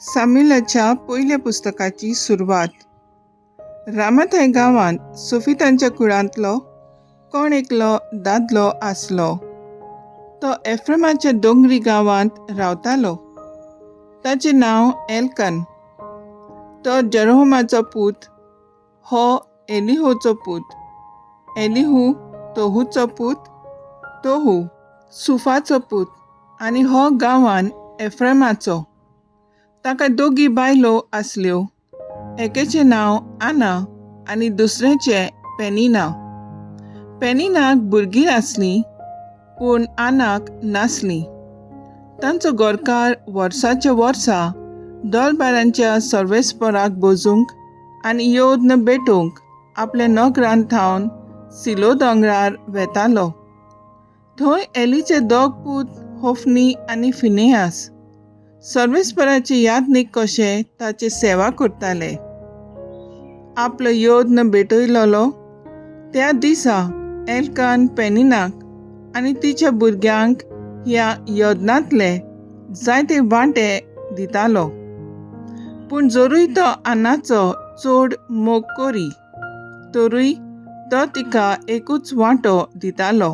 सामुएलाच्या पयल्या पुस्तकाची सुरवात. रामाथाय गांवांत सोफितांच्या कुळांतलो कोण एकलो दादलो आसलो. तो एफ्रेमाच्या दोंगरी गांवांत रावतालो. ताचें नांव एल्कन. तो जेरोहमाचो पूत. हो एलिहूचो पूत. एलिहू तोहूचो पूत. तोहू सुफाचो पूत. आनी हो गांवांत एफ्रेमाचो. ताका दोगी बायलो आसल्यो. एकेचें नांव आना आनी दुसरेचें पेनिना. पेनिनाक भुरगीं आसलीं, पूण आनाक नासलीं. तांचो गोरकार वर्साच्या वर्सा दोलबारांच्या सर्वेस्पराक बोजूंक आनी योद्न भेटूंक आपल्या नोकरान थावन सिलो दोंगरार वेतालो. थंय एलीचे दोग पूत होफनी आनी फिनेहास सर्वेस्पराचे यादनीक कशे ताचे सेवा करताले. आपलो योद्न भेटयलोलो त्या दिसा एल्कान पेनिनाक आनी तिच्या भुरग्यांक ह्या योजनांतले जायते वांटे दितालो. पूण जोरूय तो आनाचो चड मोग करी, तरूय तो तिका एकूच वांटो दितालो,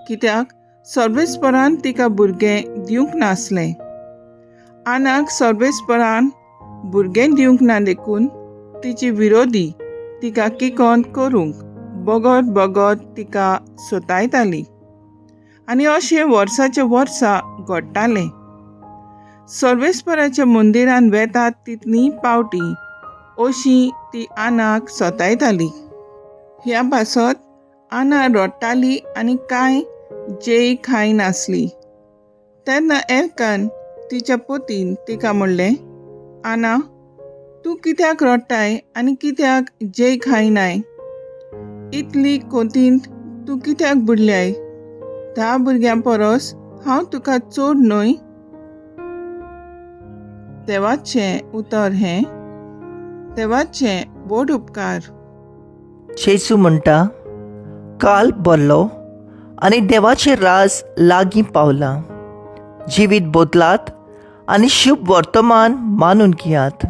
कित्याक सर्वेस्परान तिका भुरगें दिवंक नासलें. आनाक सर्वेस्परान भुरगें दिवंक ना देखून तिची विरोधी तिका किकोंत करूंक बगत बगत तिका सोतायताली. आनी अशें वर्साच्या वर्सा घडटालें. सर्वेस्पराच्या मंदिरान वेतात तितली पावटी अशी ती आनाक सोतायताली. ह्या पासत आना रडटाली आनी कांय जेय खायनासली. तेन्ना एल्कान तिच्या पतीन तिका म्हणलें, आना, तूं कित्याक रडटाय आनी कित्याक जेय खायनाय? इतली कोंतींत तूं कित्याक बुडल्याय? 10 भुरग्यां परस हांव तुका चड न्हय? देवाचें उतर हें. देवाचें व्हड उपकार. जेजू म्हणटा, काल बरलो आनी देवाचें राज लागीं पावलां. जिवीत बदलात आनी शुभ वर्तमान मानून घेयात.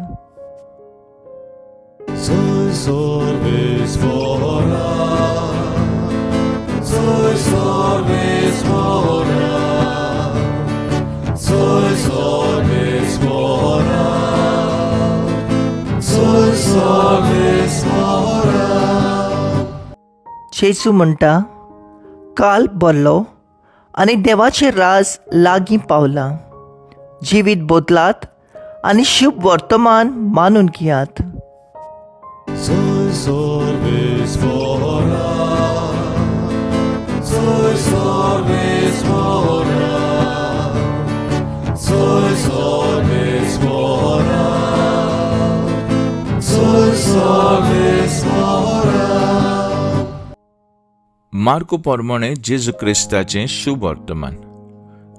जेजू म्हणटा, काल बरलो आनी देवाचें राज लागीं पावलां. जिवीत बदलात आनी शुभ वर्तमान मानून घेयात. मार्को पोरमोणे जेजू क्रिस्ताचें शुभ वर्तमान.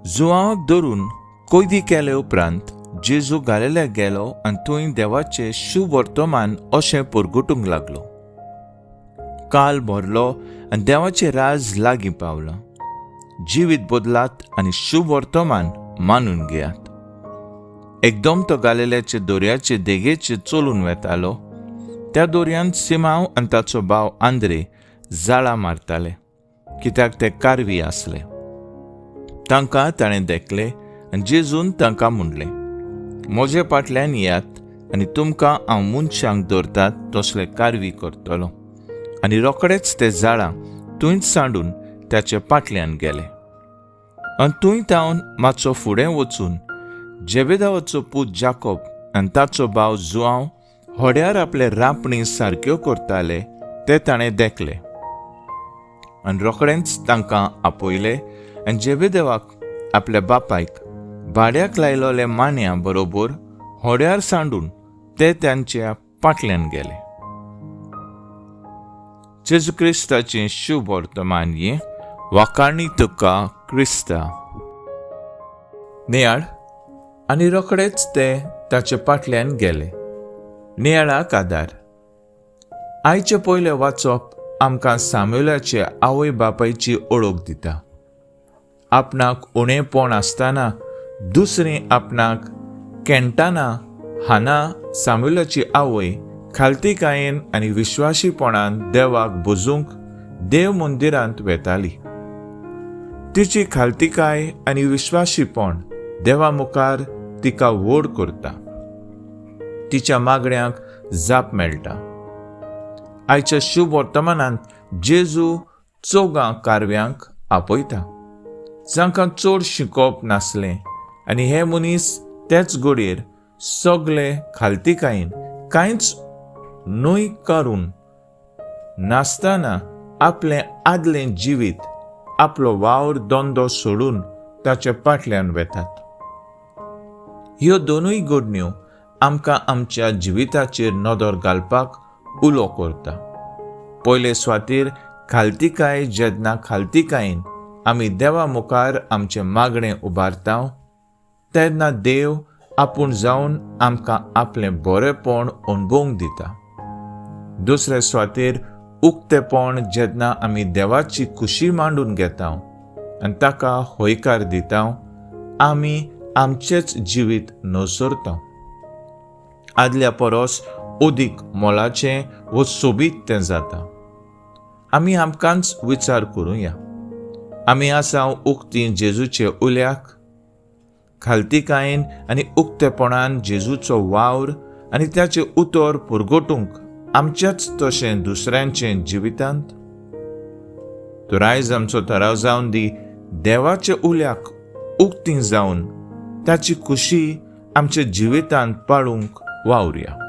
जुआंवाक धरून कैदी केले उपरांत जेजू गालिल्याक गेलो आनी थंय देवाचें शुभ वर्तमान अशें परगटूंक लागलो. काल भरलो आनी देवाचें राज लागीं पावलां. जिवीत बदलात आनी शुभ वर्तमान मानून घेयात. एकदम तो गालिल्याचे दोर्याचे देगेचे चलून वेतालो. त्या दोर्यांत सिमांव आनी ताचो भाव आंद्रे जाळां मारताले, कित्याक ते कारवी आसले. तांकां ताणें देखले आनी जेजून तांकां म्हणलें, म्हजे फाटल्यान येयात आनी तुमकां हांव मनशांक धरतात तसले कारवी करतलो. आनी रोखडेच ते जाळां थंयच सांडून ताचे फाटल्यान गेले. आनी थंय तावन मातसो फुडें वचून जेबेदावाचो पूत जाकोब आनी ताचो भाव जुआंव होड्यार आपले रांपणी सारक्यो करताले ते ताणें देखले. आनी रोखडेंच तांकां आपयले आनी जेबेदेवाक आपल्या बापायक भाड्याक लायलोले मान्या बरोबर होड्यार सांडून ते तांच्या फाटल्यान गेले. जेजू क्रिस्ताचें शुभ वर्तमान हें. वाखाणणी तुका क्रिस्ता. नियाळ आनी रोखडेच ते ताचे फाटल्यान गेले. नियाळाक आदार. आयचे पयले वाचप आमकां सामुएलाचे आवय बापायची ओळख दिता. आपणाक उणेपण आसतना दुसरें आपणाक केंटाना हाना सामुएलाची आवय खालतीकायेन आनी विश्वासीपणान देवाक भुजूंक देव मंदिरांत वेताली. तिची खालतीकाय आनी विश्वासीपण देवा मुखार तिका व्हड करता. तिच्या मागण्यांक जाप मेळटा. आयच्या शुभ वर्तमानांत जेजू चौगां कारव्यांक आपयता, जांकां चड शिकोवप नासलें, आनी हे मनीस तेच घडयेर सगळे खालतीकायेन कांयच न्हय करून नासतना आपलें आदलें जिवीत, आपलो वावर धंदो सोडून ताचे फाटल्यान वेतात. ह्यो दोनूय घडण्यो आमकां आमच्या जिविताचेर नदर घालपाक उलो करता. पयले सुवातेर खालतीकाय जेन्ना खालतीकायेन आमी देवा मुखार आमचें मागणें उबारता, तेन्ना देव आपूण जावन आमकां आपलें बरेंपण अणभवूंक दिता. दुसरे सुवातेर उक्तेपण जेन्ना आमी देवाची खुशी मांडून घेता आनी ताका होयकार दिता, आमी आमचेच जिवीत न्हसरता. आदल्या परस अदीक मोलाचें व सोबीत तें जाता. आमी आमकांच विचार करुया. आमी आसा उक्तीं जेजूचे उल्याक, खालतीकायेन आनी उक्तेपणान जेजूचो वावर आनी त्याचे उतर पुरगटूंक आमच्याच तशें दुसऱ्यांचें जिवितांत. तर आयज आमचो थाराव जावन दी देवाच्या उल्याक उक्तीं जावन ताची खुशी आमच्या जिवितांत पाळूंक वावरया.